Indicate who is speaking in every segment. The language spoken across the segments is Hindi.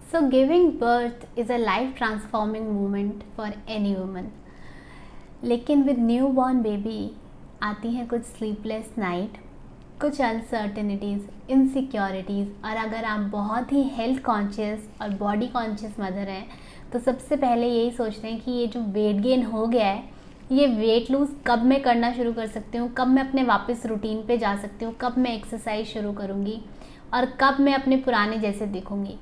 Speaker 1: So, giving birth is a life transforming moment for any woman. लेकिन विद न्यू बॉर्न बेबी आती हैं कुछ स्लीपलेस नाइट, कुछ अनसर्टेनिटीज़, इनसिक्योरिटीज़। और अगर आप बहुत ही हेल्थ कॉन्शियस और बॉडी कॉन्शियस मदर हैं तो सबसे पहले यही सोचते हैं कि ये जो वेट गेन हो गया है, ये वेट लूज़ कब मैं करना शुरू कर सकती हूँ, कब मैं अपने वापस रूटीन पे जा सकती हूँ, कब मैं एक्सरसाइज शुरू करूँगी और कब मैं अपने पुराने जैसे दिखूँगी।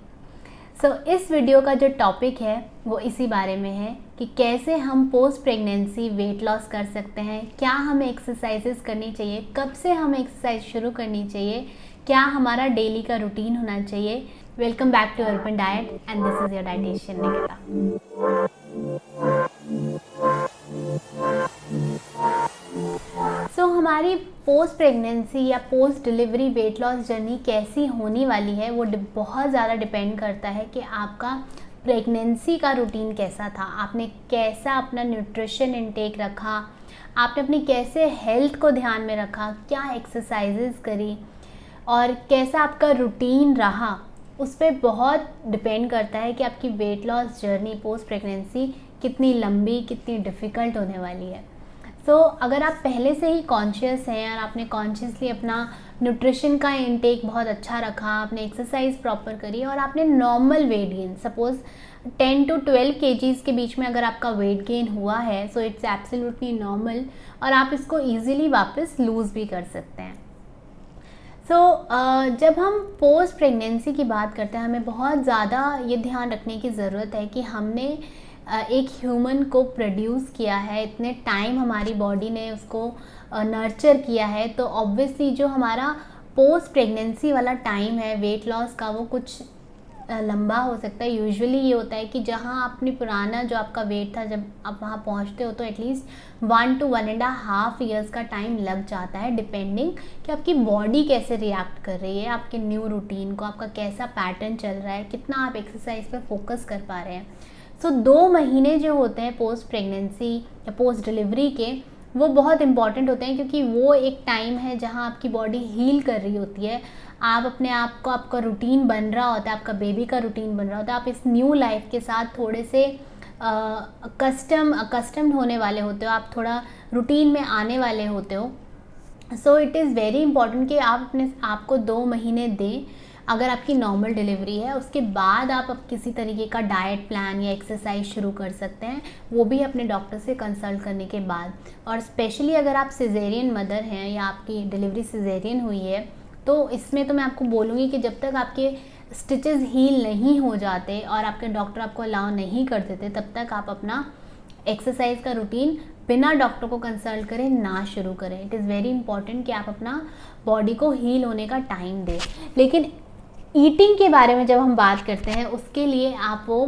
Speaker 1: इस वीडियो का जो टॉपिक है वो इसी बारे में है कि कैसे हम पोस्ट प्रेगनेंसी वेट लॉस कर सकते हैं, क्या हमें एक्सरसाइजेस करनी चाहिए, कब से हमें एक्सरसाइज शुरू करनी चाहिए, क्या हमारा डेली का रूटीन होना चाहिए। Welcome back to urban diet and this is your dietitian Nikita. हमारी पोस्ट प्रेगनेंसी या post delivery weight loss journey कैसी होने वाली है वो बहुत ज़्यादा डिपेंड करता है कि आपका प्रेगनेंसी का रूटीन कैसा था, आपने कैसा अपना न्यूट्रिशन इनटेक रखा, आपने अपनी कैसे हेल्थ को ध्यान में रखा, क्या एक्सरसाइजेज करी और कैसा आपका रूटीन रहा। उस पर बहुत डिपेंड करता है कि आपकी wait loss journey post pregnancy कितनी लंबी, कितनी डिफ़िकल्ट होने वाली है। अगर आप पहले से ही कॉन्शियस हैं और आपने कॉन्शियसली अपना न्यूट्रिशन का इनटेक बहुत अच्छा रखा, आपने एक्सरसाइज प्रॉपर करी और आपने normal weight gain, suppose 10 to 12 kgs के बीच में अगर आपका वेट गेन हुआ है, सो इट्स एब्सोल्युटली नॉर्मल और आप इसको ईजिली वापस लूज़ भी कर सकते हैं। जब हम पोस्ट प्रेगनेंसी की बात करते हैं, हमें बहुत ज़्यादा ये ध्यान रखने की ज़रूरत है कि हमने एक ह्यूमन को प्रोड्यूस किया है, इतने टाइम हमारी बॉडी ने उसको नर्चर किया है, तो ऑब्वियसली जो हमारा पोस्ट प्रेगनेंसी वाला टाइम है वेट लॉस का वो कुछ लंबा हो सकता है। यूजुअली ये होता है कि जहाँ अपनी पुराना जो आपका वेट था, जब आप वहाँ पहुँचते हो तो एटलीस्ट 1 to 1.5 ईयर्स का टाइम लग जाता है, डिपेंडिंग कि आपकी बॉडी कैसे रिएक्ट कर रही है आपके न्यू रूटीन को, आपका कैसा पैटर्न चल रहा है, कितना आप एक्सरसाइज पर फोकस कर पा रहे हैं। 2 महीने जो होते हैं पोस्ट प्रेगनेंसी या पोस्ट डिलीवरी के, वो बहुत इंपॉर्टेंट होते हैं क्योंकि वो एक टाइम है जहाँ आपकी बॉडी हील कर रही होती है। आप अपने आप को, आपका रूटीन बन रहा होता है, आपका बेबी का रूटीन बन रहा होता है, आप इस न्यू लाइफ के साथ थोड़े से अकस्टम्ड होने वाले होते हो, आप थोड़ा रूटीन में आने वाले होते हो। इट इज़ वेरी इंपॉर्टेंट कि आप अपने आप को 2 महीने दें अगर आपकी नॉर्मल डिलीवरी है। उसके बाद आप किसी तरीके का डाइट प्लान या एक्सरसाइज शुरू कर सकते हैं, वो भी अपने डॉक्टर से कंसल्ट करने के बाद। और स्पेशली अगर आप सिजेरियन मदर हैं या आपकी डिलीवरी सिजेरियन हुई है तो इसमें तो मैं आपको बोलूँगी कि जब तक आपके स्टिचेस हील नहीं हो जाते और आपके डॉक्टर आपको अलाउ नहीं कर देते, तब तक आप अपना एक्सरसाइज का रूटीन बिना डॉक्टर को कंसल्ट करें ना शुरू करें। इट इज़ वेरी इंपॉर्टेंट कि आप अपना बॉडी को हील होने का टाइम दें। लेकिन ईटिंग के बारे में जब हम बात करते हैं, उसके लिए आप वो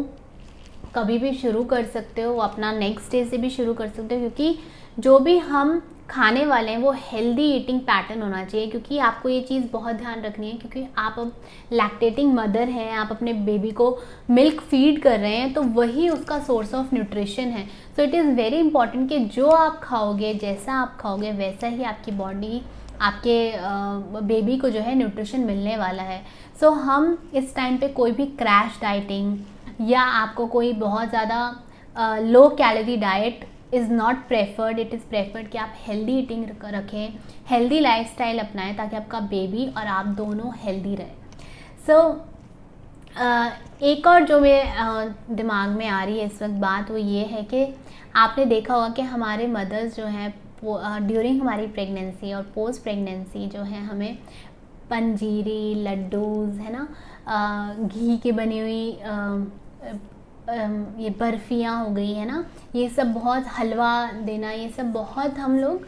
Speaker 1: कभी भी शुरू कर सकते हो, अपना नेक्स्ट डे से भी शुरू कर सकते हो, क्योंकि जो भी हम खाने वाले हैं वो हेल्दी ईटिंग पैटर्न होना चाहिए। क्योंकि आपको ये चीज़ बहुत ध्यान रखनी है, क्योंकि आप अब लैक्टेटिंग मदर हैं, आप अपने बेबी को मिल्क फीड कर रहे हैं, तो वही उसका सोर्स ऑफ न्यूट्रिशन है। इट इज़ वेरी इंपॉर्टेंट कि जो आप खाओगे, जैसा आप खाओगे, वैसा ही आपकी बॉडी, आपके बेबी को जो है न्यूट्रिशन मिलने वाला है। हम इस टाइम पे कोई भी क्रैश डाइटिंग या आपको कोई बहुत ज़्यादा low calorie diet is not preferred. It is preferred कि आप हेल्दी ईटिंग रखें, हेल्दी लाइफस्टाइल अपनाएं, ताकि आपका बेबी और आप दोनों हेल्दी रहें। एक और जो मेरे दिमाग में आ रही है इस वक्त बात, वो ये है कि आपने देखा होगा कि हमारे मदर्स जो हैं ड्यूरिंग हमारी प्रेगनेंसी और पोस्ट प्रेगनेंसी जो है, हमें पंजीरी, लड्डूज़, है ना, घी की बनी हुई ये बर्फ़ियाँ हो गई, है ना, ये सब बहुत, हलवा देना, ये सब बहुत हम लोग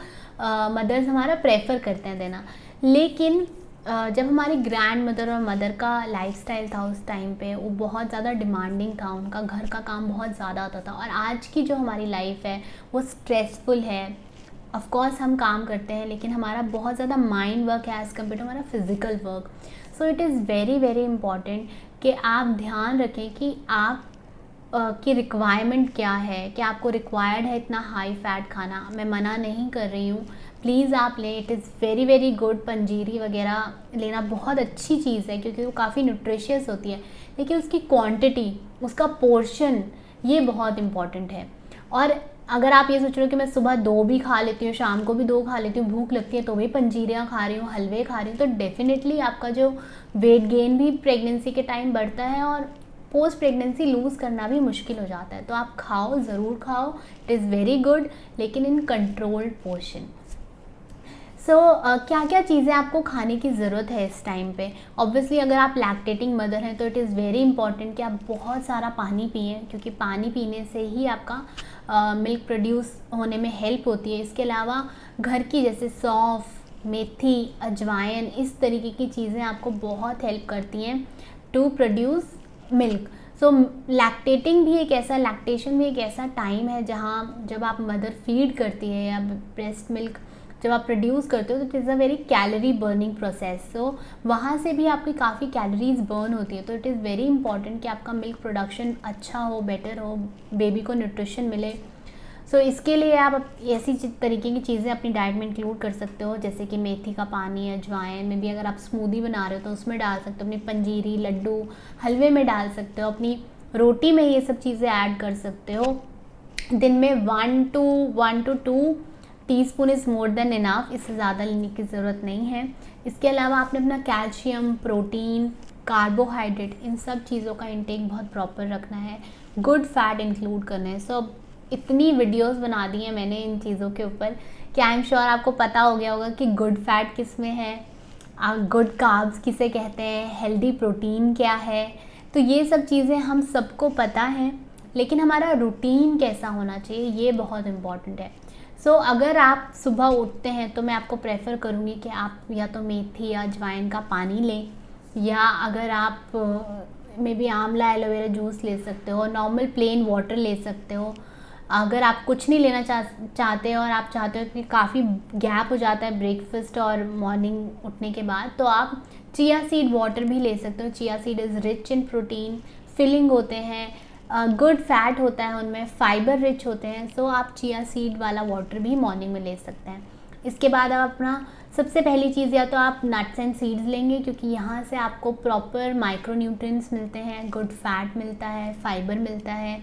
Speaker 1: मदर्स हमारा प्रेफर करते हैं देना। लेकिन जब हमारी ग्रैंड मदर और मदर का लाइफस्टाइल था उस टाइम पे, वो बहुत ज़्यादा डिमांडिंग था, उनका घर का काम बहुत ज़्यादा होता था। और आज की जो हमारी लाइफ है वो स्ट्रेसफुल है। ऑफ कोर्स हम काम करते हैं, लेकिन हमारा बहुत ज़्यादा माइंड वर्क है एज़ कम्पेयर टू हमारा physical work. It is very very important कि आप ध्यान रखें कि आप की रिक्वायरमेंट क्या है, कि आपको रिक्वायर्ड है इतना हाई फैट खाना। मैं मना नहीं कर रही हूँ, प्लीज़ आप लें, it is very very good. पंजीरी वगैरह लेना बहुत अच्छी चीज़ है क्योंकि वो काफ़ी न्यूट्रिशियस होती है, लेकिन उसकी क्वांटिटी, उसका पोर्शन, ये बहुत इम्पॉर्टेंट है। और अगर आप ये सोच रहे हो कि मैं सुबह 2 भी खा लेती हूँ, शाम को भी 2 खा लेती हूँ, भूख लगती है तो भी पंजीरियाँ खा रही हूँ, हलवे खा रही हूँ, तो डेफिनेटली आपका जो वेट गेन भी प्रेगनेंसी के टाइम बढ़ता है और पोस्ट प्रेगनेंसी लूज़ करना भी मुश्किल हो जाता है। तो आप खाओ, ज़रूर खाओ, इट इज़ वेरी गुड, लेकिन इन कंट्रोल्ड पोर्शन। क्या क्या चीज़ें आपको खाने की ज़रूरत है इस टाइम पे? ऑब्वियसली अगर आप लैक्टेटिंग मदर हैं तो इट इज़ वेरी इंपॉर्टेंट कि आप बहुत सारा पानी पिएं, क्योंकि पानी पीने से ही आपका मिल्क प्रोड्यूस होने में हेल्प होती है। इसके अलावा घर की जैसे सौंफ, मेथी, अजवाइन, इस तरीके की चीज़ें आपको बहुत हेल्प करती हैं to produce milk. So lactation भी एक ऐसा टाइम है जहाँ जब आप मदर फीड करती है या ब्रेस्ट मिल्क जब आप प्रोड्यूस करते हो, तो it is a very calorie burning process. So वहाँ से भी आपकी काफ़ी कैलोरीज बर्न होती है। तो इट इज़ वेरी इंपॉर्टेंट कि आपका मिल्क प्रोडक्शन अच्छा हो, बेटर हो, बेबी को न्यूट्रिशन मिले। सो इसके लिए आप ऐसी तरीके की चीज़ें अपनी डाइट में इंक्लूड कर सकते हो, जैसे कि मेथी का पानी, अजवाइन में भी अगर आप स्मूदी बना रहे हो तो उसमें डाल सकते हो, अपनी पंजीरी, लड्डू, हलवे में डाल सकते हो, अपनी रोटी में ये सब चीज़ें ऐड कर सकते हो। दिन में 1 to 2 teaspoon is more than enough, इससे ज़्यादा लेने की ज़रूरत नहीं है। इसके अलावा आपने अपना कैल्शियम, प्रोटीन, कार्बोहाइड्रेट, इन सब चीज़ों का इंटेक बहुत प्रॉपर रखना है, गुड फैट इंक्लूड करना है। सो इतनी वीडियोस बना दी हैं मैंने इन चीज़ों के ऊपर कि आई एम श्योर आपको पता हो गया होगा कि गुड फैट किस में है, गुड कार्ब्स किसे कहते हैं, हेल्दी प्रोटीन क्या है। तो ये सब चीज़ें हम सबको पता है, लेकिन हमारा रूटीन कैसा होना चाहिए ये बहुत इम्पॉर्टेंट है। सो अगर आप सुबह उठते हैं तो मैं आपको प्रेफर करूँगी कि आप या तो मेथी या अजवाइन का पानी लें, या अगर आप मे बी आंवला एलोवेरा जूस ले सकते हो, नॉर्मल प्लेन वाटर ले सकते हो। अगर आप कुछ नहीं लेना चाहते और आप चाहते हो कि काफ़ी गैप हो जाता है ब्रेकफास्ट और मॉर्निंग उठने के बाद, तो आप चिया सीड वाटर भी ले सकते हो। Chia seed is rich in protein, filling होते हैं, गुड फैट होता है उनमें, फाइबर रिच होते हैं। सो आप चिया सीड वाला वाटर भी मॉर्निंग में ले सकते हैं। इसके बाद आप अपना सबसे पहली चीज़ या तो आप नट्स एंड सीड्स लेंगे, क्योंकि यहाँ से आपको प्रॉपर माइक्रोन्यूट्रिएंट्स मिलते हैं, गुड फैट मिलता है, फाइबर मिलता है,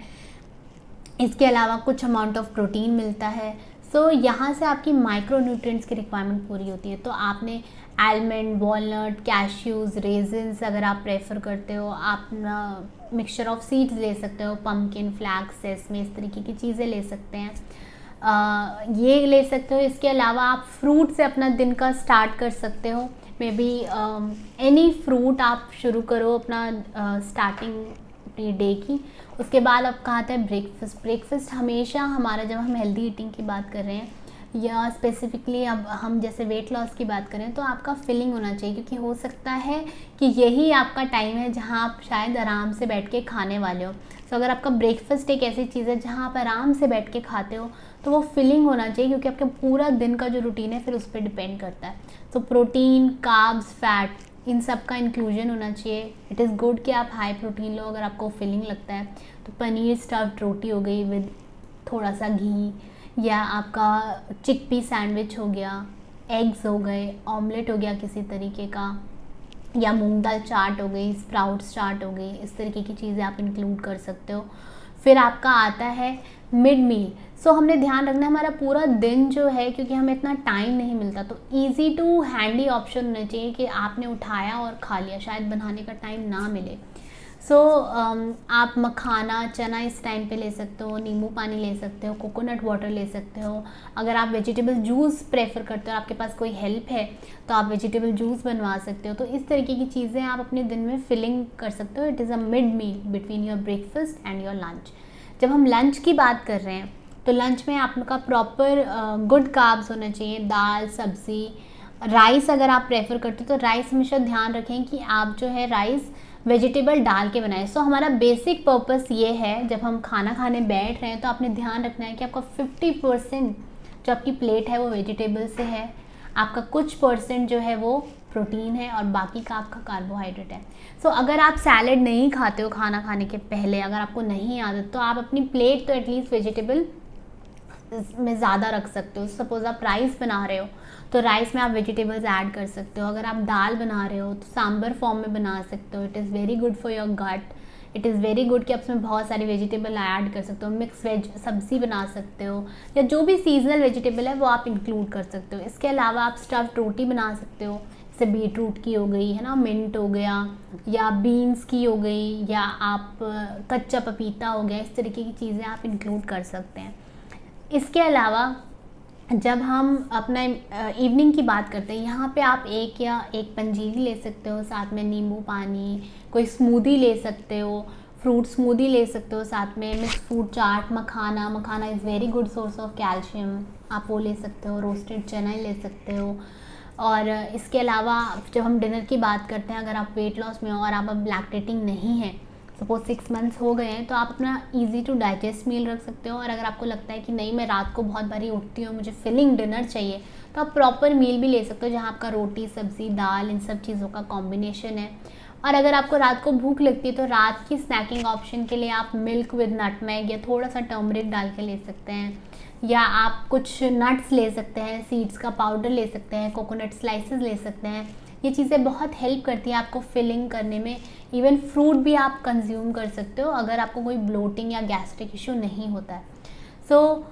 Speaker 1: इसके अलावा कुछ अमाउंट ऑफ प्रोटीन मिलता है। सो यहाँ से आपकी माइक्रोन्यूट्रिएंट्स की रिक्वायरमेंट पूरी होती है। तो आपने आलमंड, वॉलनट, कैश्यूज़, रेजिन्स अगर आप प्रेफर करते हो, आप मिक्सचर ऑफ सीड्स ले सकते हो, पम्पकिन, फ्लैक्स, सेसमे, इस तरीके की चीज़ें ले सकते हैं, ये ले सकते हो। इसके अलावा आप फ्रूट से अपना दिन का स्टार्ट कर सकते हो। मे बी एनी फ्रूट आप शुरू करो अपना स्टार्टिंग अपनी डे की। उसके बाद आपका आता है ब्रेकफास्ट हमेशा हमारा, जब हम हेल्दी ईटिंग की बात कर रहे हैं या स्पेसिफिकली अब हम जैसे वेट लॉस की बात करें, तो आपका फिलिंग होना चाहिए, क्योंकि हो सकता है कि यही आपका टाइम है जहां आप शायद आराम से बैठ के खाने वाले हो। सो अगर आपका ब्रेकफास्ट एक ऐसी चीज़ है जहां आप आराम से बैठ के खाते हो, तो वो फिलिंग होना चाहिए, क्योंकि आपके पूरा दिन का जो रूटीन है फिर उस पर डिपेंड करता है। तो प्रोटीन, कार्ब्स, फैट, इन सब का इंक्लूजन होना चाहिए। इट इज़ गुड कि आप हाई प्रोटीन लो अगर आपको फीलिंग लगता है। तो पनीर स्टफ्ड रोटी हो गई विद थोड़ा सा घी, या आपका चिकपी सैंडविच हो गया, एग्स हो गए, ऑमलेट हो गया किसी तरीके का, या मूंग दाल चाट हो गई, स्प्राउट्स चाट हो गई, इस तरीके की चीज़ें आप इंक्लूड कर सकते हो। फिर आपका आता है मिड मील। सो हमने ध्यान रखना है हमारा पूरा दिन जो है, क्योंकि हमें इतना टाइम नहीं मिलता, तो ईजी टू हैंडी ऑप्शन होना चाहिए कि आपने उठाया और खा लिया, शायद बनाने का टाइम ना मिले। सो आप मखाना, चना इस टाइम पे ले सकते हो, नींबू पानी ले सकते हो, कोकोनट वाटर ले सकते हो। अगर आप वेजिटेबल जूस प्रेफर करते हो, आपके पास कोई हेल्प है, तो आप वेजिटेबल जूस बनवा सकते हो। तो इस तरीके की चीज़ें आप अपने दिन में फिलिंग कर सकते हो। It is a mid meal between your breakfast and your lunch. जब हम लंच की बात कर रहे हैं, तो लंच में आपका प्रॉपर गुड कार्ब्स होना चाहिए, दाल, सब्ज़ी, राइस अगर आप प्रेफर करते हो तो राइस हमेशा ध्यान रखें कि आप जो है राइस वेजिटेबल डाल के बनाएं। सो हमारा बेसिक पर्पस ये है, जब हम खाना खाने बैठ रहे हैं तो आपने ध्यान रखना है कि आपका 50% जो आपकी प्लेट है वो वेजिटेबल से है, आपका कुछ परसेंट जो है वो प्रोटीन है, और बाकी का आपका कार्बोहाइड्रेट है। सो अगर आप सैलेड नहीं खाते हो खाना खाने के पहले, अगर आपको नहीं आदत, तो आप अपनी प्लेट तो एटलीस्ट वेजिटेबल में ज़्यादा रख सकते हो। सपोज़ आप राइस बना रहे हो तो राइस में आप वेजिटेबल्स ऐड कर सकते हो। अगर आप दाल बना रहे हो तो सांभर फॉर्म में बना सकते हो। It is very good for your gut. It is very good कि आप उसमें बहुत सारी वेजिटेबल ऐड कर सकते हो। मिक्स वेज सब्ज़ी बना सकते हो, या जो भी सीजनल वेजिटेबल है वो आप इंक्लूड कर सकते हो। इसके अलावा आप स्टफ्ड रोटी बना सकते हो, जैसे बीटरूट की हो गई है ना, मिंट हो गया, या बीन्स की हो गई, या आप कच्चा पपीता हो गया। इस तरीके की चीज़ें आप इंक्लूड कर सकते हैं। इसके अलावा जब हम अपना इवनिंग की बात करते हैं, यहाँ पे आप एक पंजीरी ले सकते हो, साथ में नींबू पानी, कोई स्मूदी ले सकते हो, फ्रूट स्मूदी ले सकते हो, साथ में mix fruit chaat, makhana is very good source of calcium, आप वो ले सकते हो। रोस्टेड चना ले सकते हो। और इसके अलावा जब हम डिनर की बात करते हैं, अगर आप वेट लॉस में हो और आप अब लैक्टेटिंग नहीं है, सपोज 6 मंथ्स हो गए हैं, तो आप अपना ईजी टू डाइजेस्ट मील रख सकते हो। और अगर आपको लगता है कि नहीं, मैं रात को बहुत बारी उठती हूँ, मुझे फिलिंग डिनर चाहिए, तो आप प्रॉपर मील भी ले सकते हो, जहाँ आपका रोटी, सब्ज़ी, दाल, इन सब चीज़ों का कॉम्बिनेशन है। और अगर आपको रात को भूख लगती है तो रात की स्नैकिंग ऑप्शन के लिए आप मिल्क विद नटमेग या थोड़ा सा टर्मरिक डाल के ले सकते हैं, या आप कुछ नट्स ले सकते हैं, सीड्स का पाउडर ले सकते हैं, कोकोनट स्लाइसेस ले सकते हैं। ये चीज़ें बहुत हेल्प करती हैं आपको फिलिंग करने में। इवन फ्रूट भी आप कंज्यूम कर सकते हो अगर आपको कोई ब्लोटिंग या गैस्ट्रिक इशू नहीं होता है। सो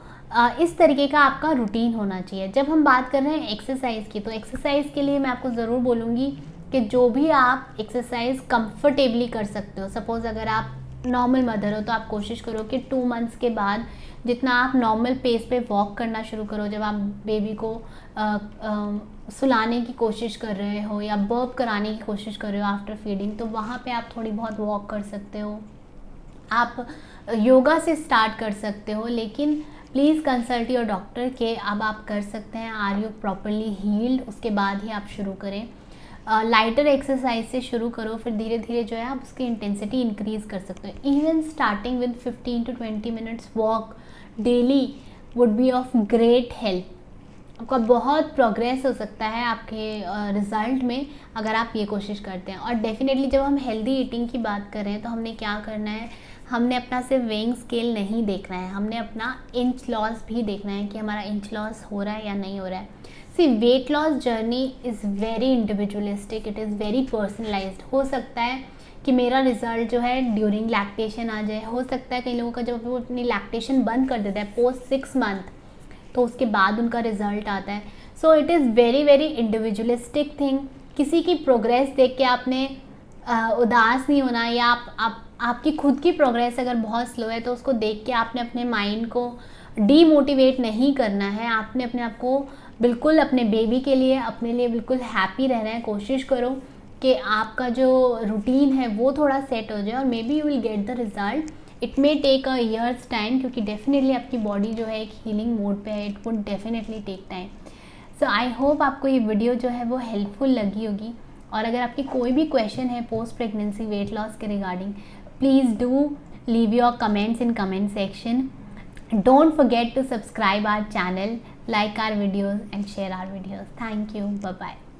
Speaker 1: इस तरीके का आपका रूटीन होना चाहिए। जब हम बात कर रहे हैं एक्सरसाइज की, तो एक्सरसाइज के लिए मैं आपको ज़रूर बोलूँगी कि जो भी आप एक्सरसाइज कंफर्टेबली कर सकते हो। सपोज़ अगर आप नॉर्मल मदर हो तो आप कोशिश करो कि 2 मंथ्स के बाद जितना आप नॉर्मल पेस पे वॉक करना शुरू करो, जब आप बेबी को सुलाने की कोशिश कर रहे हो या बर्प कराने की कोशिश कर रहे हो आफ्टर फीडिंग, तो वहाँ पे आप थोड़ी बहुत वॉक कर सकते हो। आप योगा से स्टार्ट कर सकते हो, लेकिन प्लीज़ कंसल्ट योर डॉक्टर के अब आप कर सकते हैं, आर यू प्रॉपरली हील्ड, उसके बाद ही आप शुरू करें। लाइटर एक्सरसाइज से शुरू करो, फिर धीरे धीरे जो है आप उसकी इंटेंसिटी इंक्रीज़ कर सकते हो। Even starting with 15 to 20 minutes walk daily would be of great help. आपका बहुत प्रोग्रेस हो सकता है आपके रिज़ल्ट में अगर आप ये कोशिश करते हैं। और डेफिनेटली जब हम हेल्दी ईटिंग की बात कर रहे हैं तो हमने क्या करना है, हमने अपना सिर्फ वेइंग स्केल नहीं देखना है, हमने अपना इंच लॉस भी देखना है कि हमारा इंच लॉस हो रहा है या नहीं हो रहा है। See weight loss journey is very individualistic, it is very personalized. हो सकता है कि मेरा रिज़ल्ट जो है ड्यूरिंग लैक्टेशन आ जाए, हो सकता है कई लोगों का जब वो अपनी लैक्टेशन बंद कर देता है पोस्ट 6 मंथ, तो उसके बाद उनका रिज़ल्ट आता है। So it is very very individualistic thing. किसी की प्रोग्रेस देख के आपने उदास नहीं होना, या आपकी खुद की प्रोग्रेस अगर बहुत स्लो है तो उसको देख के आपने अपने माइंड को डीमोटिवेट नहीं करना है। आपने अपने आप को बिल्कुल अपने बेबी के लिए, अपने लिए बिल्कुल हैप्पी रहना है। कोशिश करो कि आपका जो रूटीन है वो थोड़ा सेट हो जाए, और maybe you will get the result. It may take a years time, क्योंकि डेफिनेटली आपकी बॉडी जो है एक हीलिंग मोड पे है। It would definitely take time. So I hope आपको ये वीडियो जो है वो हेल्पफुल लगी होगी। और अगर आपकी कोई भी क्वेश्चन है पोस्ट प्रेगनेंसी वेट लॉस के regarding, please do leave your comments in comment section. Don't forget to subscribe our channel, like our videos and share our videos. Thank you. Bye-bye.